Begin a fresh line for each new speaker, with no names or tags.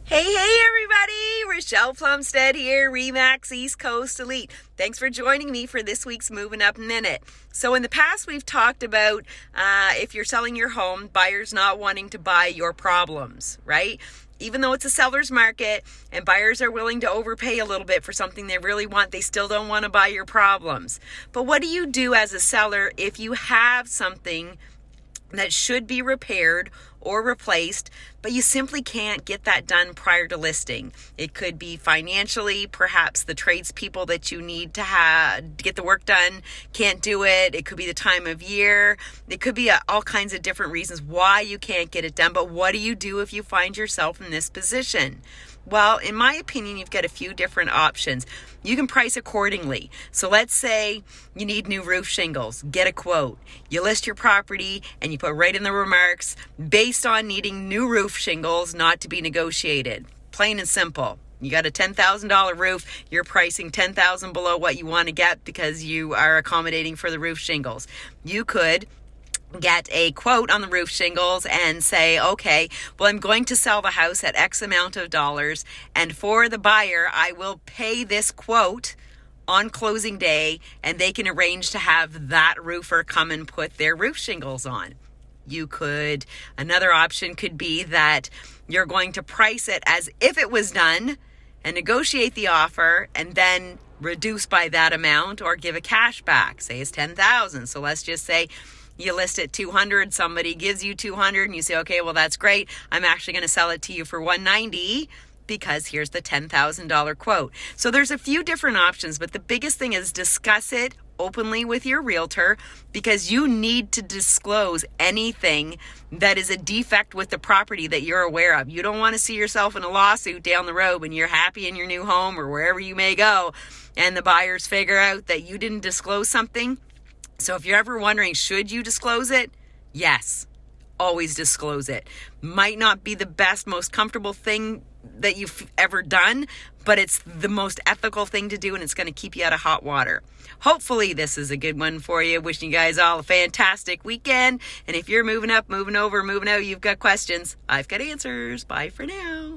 Hey, everybody! Rochelle Plumstead here, Remax East Coast Elite. Thanks for joining me for this week's Movin Up Minute. So in the past, we've talked about if you're selling your home, buyers not wanting to buy your problems, right? Even though it's a seller's market and buyers are willing to overpay a little bit for something they really want, they still don't want to buy your problems. But what do you do as a seller if you have something that should be repaired or replaced, but you simply can't get that done prior to listing? It could be financially, perhaps the tradespeople that you need to have to get the work done can't do it. It could be the time of year. It could be all kinds of different reasons why you can't get it done. But what do you do if you find yourself in this position? Well, in my opinion, you've got a few different options. You can price accordingly. So let's say you need new roof shingles. Get a quote. You list your property and you put right in the remarks, based on needing new roof shingles, not to be negotiated. Plain and simple. You got a $10,000 roof, you're pricing $10,000 below what you want to get because you are accommodating for the roof shingles. You could get a quote on the roof shingles and say, okay, well, I'm going to sell the house at X amount of dollars, and for the buyer, I will pay this quote on closing day, and they can arrange to have that roofer come and put their roof shingles on. Another option could be that you're going to price it as if it was done and negotiate the offer and then reduce by that amount or give a cash back. Say it's $10,000. So let's just say you list it $200, somebody gives you $200 and you say, okay, well, that's great. I'm actually going to sell it to you for $190 because here's the $10,000 quote. So there's a few different options, but the biggest thing is discuss it openly with your realtor, because you need to disclose anything that is a defect with the property that you're aware of. You don't want to see yourself in a lawsuit down the road when you're happy in your new home or wherever you may go and the buyers figure out that you didn't disclose something. So if you're ever wondering, should you disclose it? Yes, always disclose it. Might not be the best, most comfortable thing that you've ever done, but it's the most ethical thing to do, and it's going to keep you out of hot water. Hopefully this is a good one for you. Wishing you guys all a fantastic weekend. And if you're moving up, moving over, moving out, you've got questions, I've got answers. Bye for now.